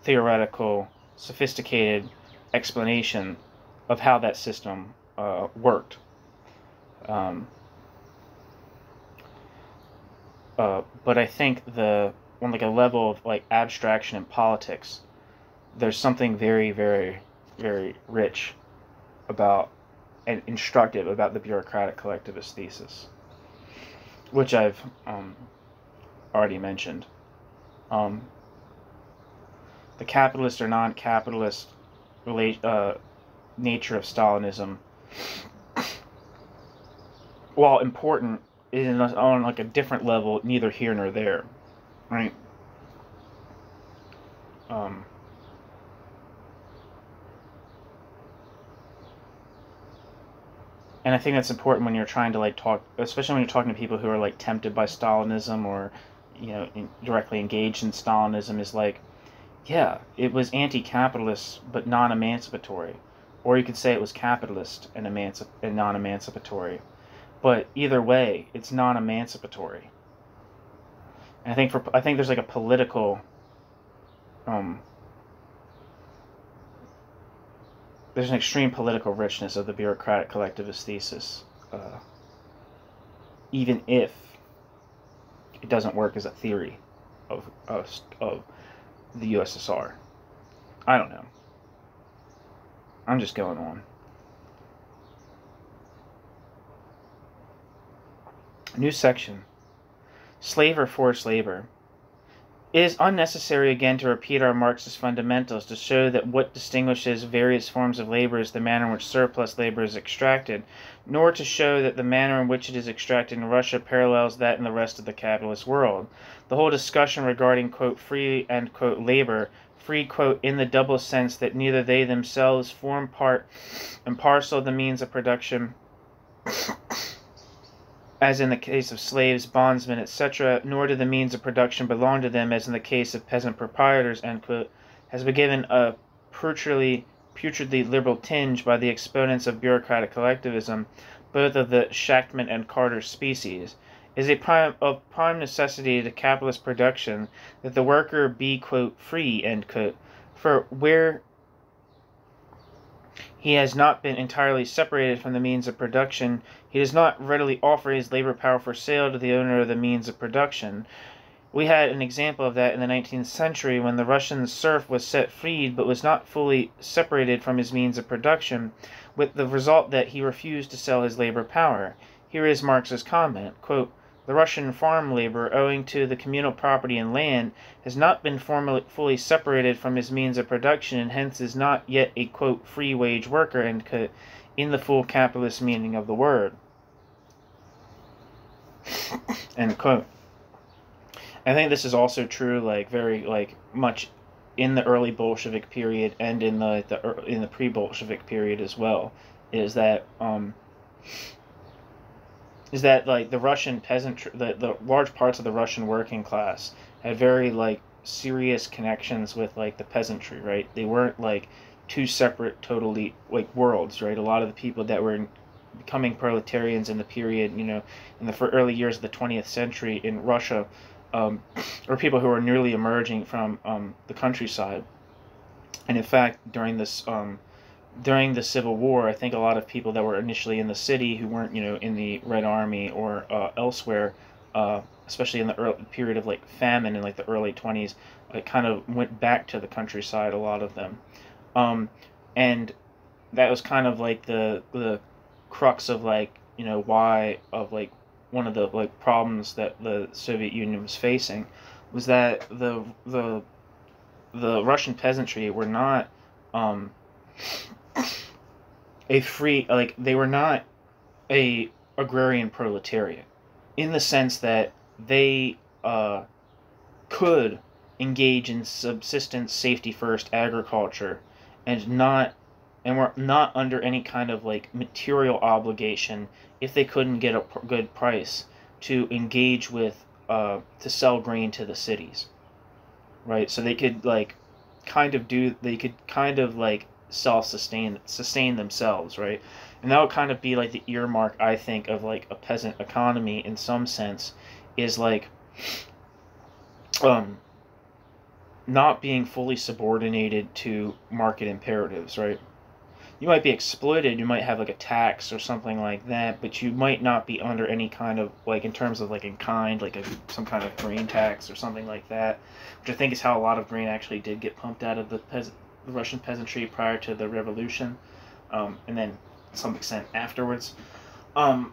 theoretical, sophisticated explanation of how that system worked. But I think on, like, a level of, like, abstraction in politics, there's something very, very, very rich about and instructive about the bureaucratic collectivist thesis, which I've already mentioned. The capitalist or non-capitalist nature of Stalinism, while important, is on, like, a different level, neither here nor there, right? And I think that's important when you're trying to, like, talk, especially when you're talking to people who are, like, tempted by Stalinism or, you know, directly engaged in Stalinism, is like, yeah, it was anti-capitalist but non-emancipatory, or you could say it was capitalist and non-emancipatory. But either way, it's non-emancipatory. And I think there's, like, a political there's an extreme political richness of the bureaucratic collectivist thesis, even if it doesn't work as a theory of the USSR. I don't know. I'm just going on. New section. Slave or forced labor. It is unnecessary again to repeat our Marxist fundamentals to show that what distinguishes various forms of labor is the manner in which surplus labor is extracted, nor to show that the manner in which it is extracted in Russia parallels that in the rest of the capitalist world. The whole discussion regarding, quote, free and, quote, labor, free, quote, in the double sense that neither they themselves form part and parcel of the means of production, as in the case of slaves, bondsmen, etc., nor do the means of production belong to them, as in the case of peasant proprietors, end quote, has been given a putridly liberal tinge by the exponents of bureaucratic collectivism, both of the Shachtman and Carter species, is of prime necessity to capitalist production that the worker be, quote, free, end quote, for where he has not been entirely separated from the means of production, he does not readily offer his labor power for sale to the owner of the means of production. We had an example of that in the 19th century when the Russian serf was set free but was not fully separated from his means of production, with the result that he refused to sell his labor power. Here is Marx's comment, quote, The Russian farm labor, owing to the communal property and land, has not been fully separated from his means of production, and hence is not yet a, quote, free wage worker, in the full capitalist meaning of the word. End quote. I think this is also true, like, very, like, much in the early Bolshevik period and in the pre-Bolshevik period as well. Is that like the Russian peasantry, the large parts of the Russian working class had very, like, serious connections with, like, the peasantry, right? They weren't, like, two separate totally, like, worlds, right? A lot of the people that were becoming proletarians in the period, you know, in the early years of the 20th century in Russia, or people who were newly emerging from the countryside. And in fact, during the Civil War, I think a lot of people that were initially in the city who weren't, you know, in the Red Army or elsewhere, especially in the early period of, like, famine in, like, the early 20s, like, kind of went back to the countryside, a lot of them. And that was kind of like the crux of, like, you know, why of, like, one of the, like, problems that the Soviet Union was facing was that the Russian peasantry were not a free, like, they were not a agrarian proletariat in the sense that they could engage in subsistence safety first agriculture and were not under any kind of, like, material obligation if they couldn't get a good price to engage with to sell grain to the cities, right? So they could, like, like, sustain themselves, right? And that would kind of be, like, the earmark, I think, of, like, a peasant economy in some sense, is, like, not being fully subordinated to market imperatives, right? You might be exploited, you might have, like, a tax or something like that, but you might not be under any kind of, like, in terms of, like, in kind, like some kind of grain tax or something like that, which I think is how a lot of grain actually did get pumped out of the Russian peasantry prior to the revolution, and then to some extent afterwards. But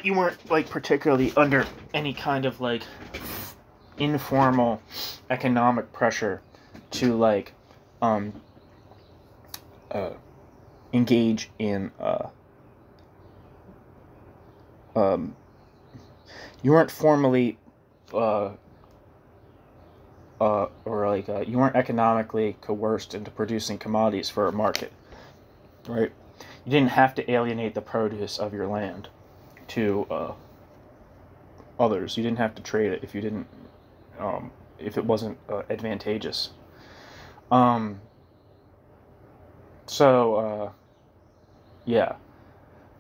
you weren't, like, particularly under any kind of, like, informal economic pressure to, like, engage in you weren't formally you weren't economically coerced into producing commodities for a market, right? You didn't have to alienate the produce of your land to others. You didn't have to trade it if you didn't if it wasn't advantageous. Yeah.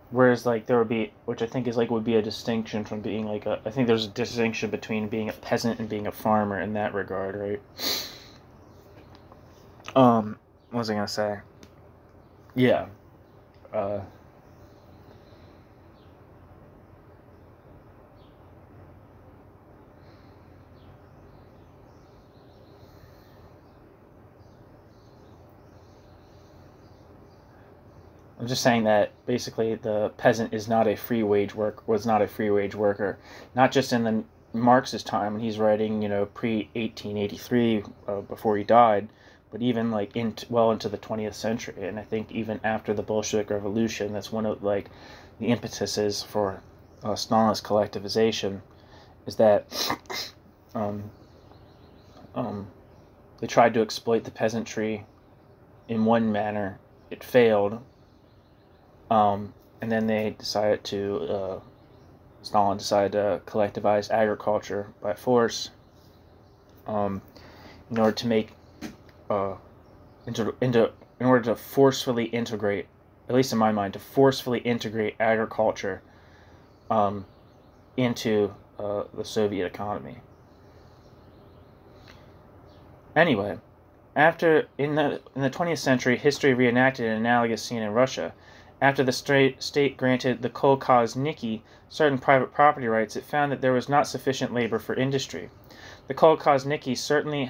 Whereas, like, there would be, which I think is, like, would be a distinction from being, like, I think there's a distinction between being a peasant and being a farmer in that regard, right? What was I gonna say? Yeah. I'm just saying that basically the peasant is not a was not a free wage worker, not just in the Marx's time when he's writing, you know, pre-1883 before he died, but even, like, well into the 20th century, and I think even after the Bolshevik Revolution, that's one of, like, the impetuses for Stalin's collectivization, is that they tried to exploit the peasantry in one manner, it failed. And then they decided Stalin decided to collectivize agriculture by force, in order to make, in order to forcefully integrate, at least in my mind, to forcefully integrate agriculture, into the Soviet economy. Anyway, in the 20th century, history reenacted an analogous scene in Russia. After the state granted the kolkhozniki certain private property rights, it found that there was not sufficient labor for industry. The kolkhozniki, certainly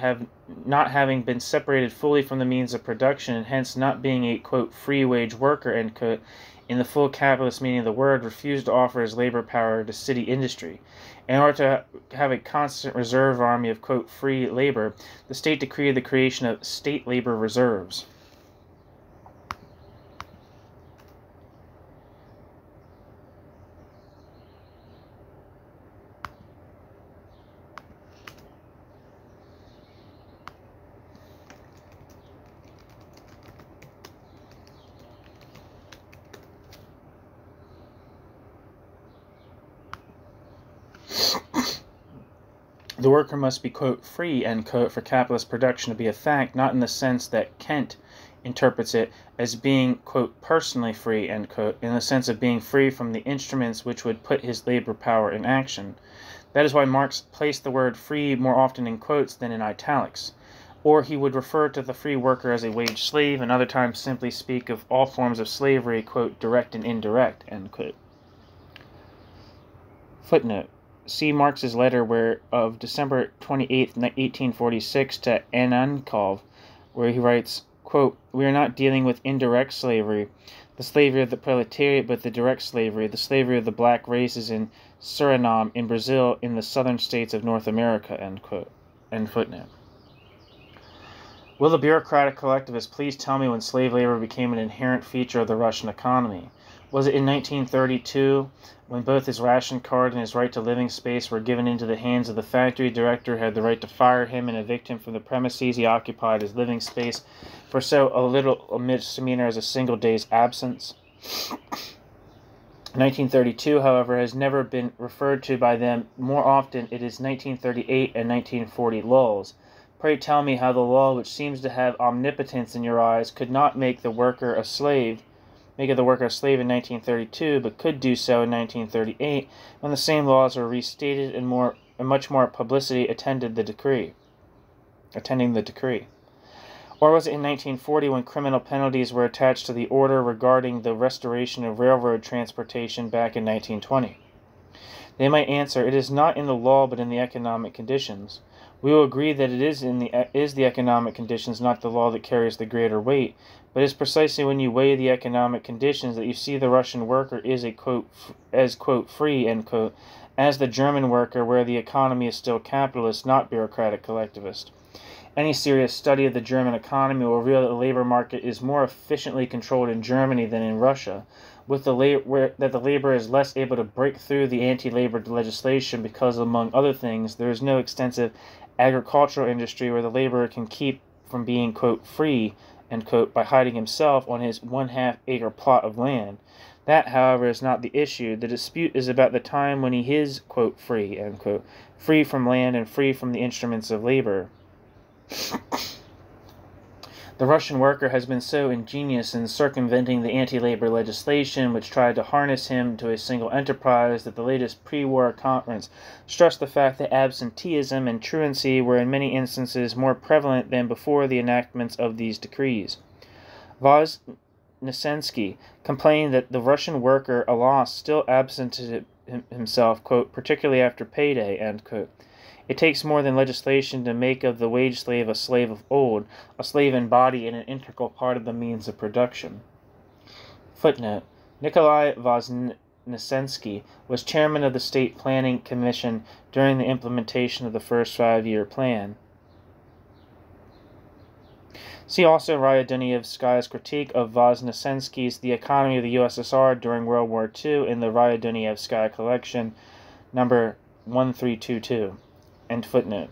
not having been separated fully from the means of production, and hence not being a, quote, free wage worker, end quote, in the full capitalist meaning of the word, refused to offer his labor power to city industry. In order to have a constant reserve army of, quote, free labor, the state decreed the creation of state labor reserves. The worker must be, quote, free, end quote, for capitalist production to be a fact, not in the sense that Kent interprets it as being, quote, personally free, end quote, in the sense of being free from the instruments which would put his labor power in action. That is why Marx placed the word free more often in quotes than in italics. Or he would refer to the free worker as a wage slave, and other times simply speak of all forms of slavery, quote, direct and indirect, end quote. Footnote. See Marx's letter of December 28, 1846 to Annenkov, where he writes, quote, "We are not dealing with indirect slavery, the slavery of the proletariat, but the direct slavery, the slavery of the black races in Suriname, in Brazil, in the southern states of North America," end quote. End footnote. Will the bureaucratic collectivist please tell me when slave labor became an inherent feature of the Russian economy? Was it in 1932, when both his ration card and his right to living space were given into the hands of the factory director who had the right to fire him and evict him from the premises he occupied as living space for so little a misdemeanor as a single day's absence? 1932, however, has never been referred to by them. More often, it is 1938 and 1940 lulls. Pray tell me how the law, which seems to have omnipotence in your eyes, could not make the worker a slave in 1932, but could do so in 1938, when the same laws were restated and much more publicity attending the decree. Or was it in 1940, when criminal penalties were attached to the order regarding the restoration of railroad transportation back in 1920? They might answer, it is not in the law but in the economic conditions. We will agree that it is the economic conditions, not the law, that carries the greater weight, but it is precisely when you weigh the economic conditions that you see the Russian worker is as, quote, free, end quote, as the German worker, where the economy is still capitalist, not bureaucratic collectivist. Any serious study of the German economy will reveal that the labor market is more efficiently controlled in Germany than in Russia, that the labor is less able to break through the anti-labor legislation because, among other things, there is no extensive agricultural industry where the laborer can keep from being, quote, free, end quote, by hiding himself on his 1/2 acre plot of land. That, however, is not the issue. The dispute is about the time when he is, quote, free, end quote, free from land and free from the instruments of labor. The Russian worker has been so ingenious in circumventing the anti-labor legislation which tried to harness him to a single enterprise that the latest pre-war conference stressed the fact that absenteeism and truancy were in many instances more prevalent than before the enactments of these decrees. Voznesensky complained that the Russian worker, alas, still absented himself, quote, particularly after payday, end quote. It takes more than legislation to make of the wage slave a slave of old, a slave in body and an integral part of the means of production. Footnote. Nikolai Voznesensky was chairman of the State Planning Commission during the implementation of the first 5-year plan. See also Raya Dunayevskaya's critique of Voznesensky's The Economy of the USSR during World War II in the Raya Dunayevskaya collection, number 1322. End footnote.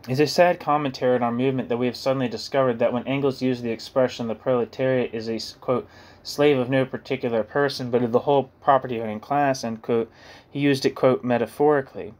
It's a sad commentary on our movement that we have suddenly discovered that when Engels used the expression the proletariat is a, quote, slave of no particular person but of the whole property-owning class, end quote, he used it, quote, metaphorically.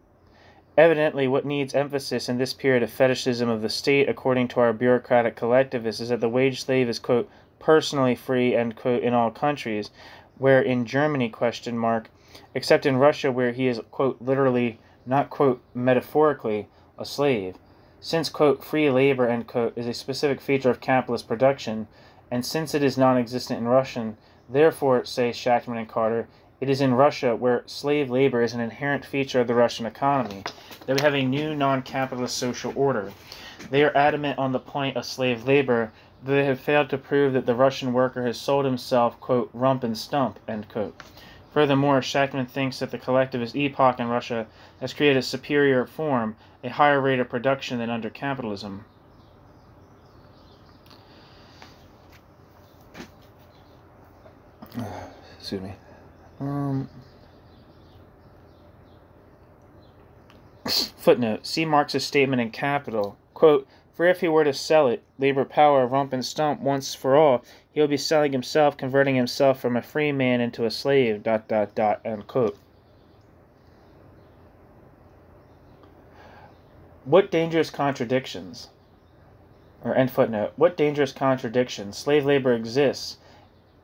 Evidently, what needs emphasis in this period of fetishism of the state, according to our bureaucratic collectivists, is that the wage slave is, quote, personally free, end quote, in all countries, where in Germany, question mark, except in Russia where he is, quote, literally, not, quote, metaphorically, a slave. Since, quote, free labor, end quote, is a specific feature of capitalist production, and since it is non-existent in Russian, therefore, say Shachtman and Carter, it is in Russia where slave labor is an inherent feature of the Russian economy that we have a new non-capitalist social order. They are adamant on the point of slave labor, but they have failed to prove that the Russian worker has sold himself, quote, rump and stump, end quote. Furthermore, Shachtman thinks that the collectivist epoch in Russia has created a superior form, a higher rate of production than under capitalism. Excuse me. Footnote. See Marx's statement in Capital. Quote, for if he were to sell it, labor power, rump and stump, once for all, he would be selling himself, converting himself from a free man into a slave, ... end quote. What dangerous contradictions, or end footnote, what dangerous contradictions, slave labor exists,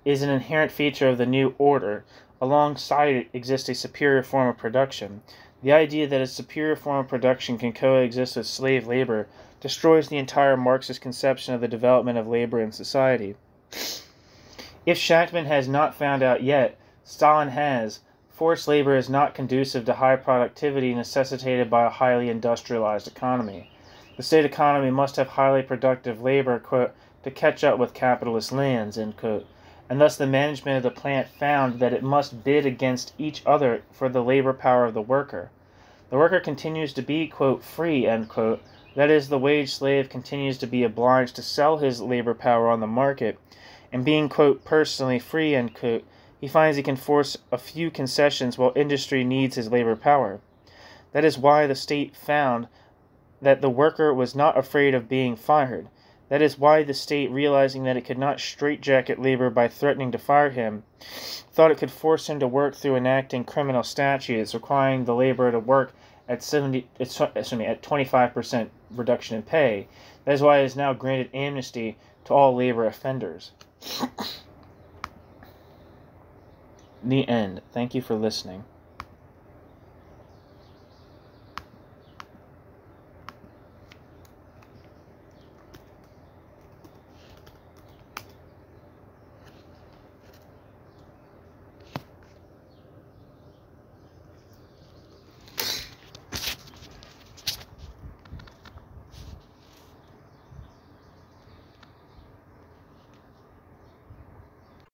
is an inherent feature of the new order. Alongside it exists a superior form of production. The idea that a superior form of production can coexist with slave labor destroys the entire Marxist conception of the development of labor in society. If Shachtman has not found out yet, Stalin has. Forced labor is not conducive to high productivity necessitated by a highly industrialized economy. The state economy must have highly productive labor, quote, to catch up with capitalist lands, end quote. And thus the management of the plant found that it must bid against each other for the labor power of the worker. The worker continues to be, quote, free, end quote. That is, the wage slave continues to be obliged to sell his labor power on the market, and being, quote, personally free, end quote, he finds he can force a few concessions while industry needs his labor power. That is why the state found that the worker was not afraid of being fired. That is why the state, realizing that it could not straitjacket labor by threatening to fire him, thought it could force him to work through enacting criminal statutes requiring the laborer to work at 25% reduction in pay. That is why it has now granted amnesty to all labor offenders. The end. Thank you for listening.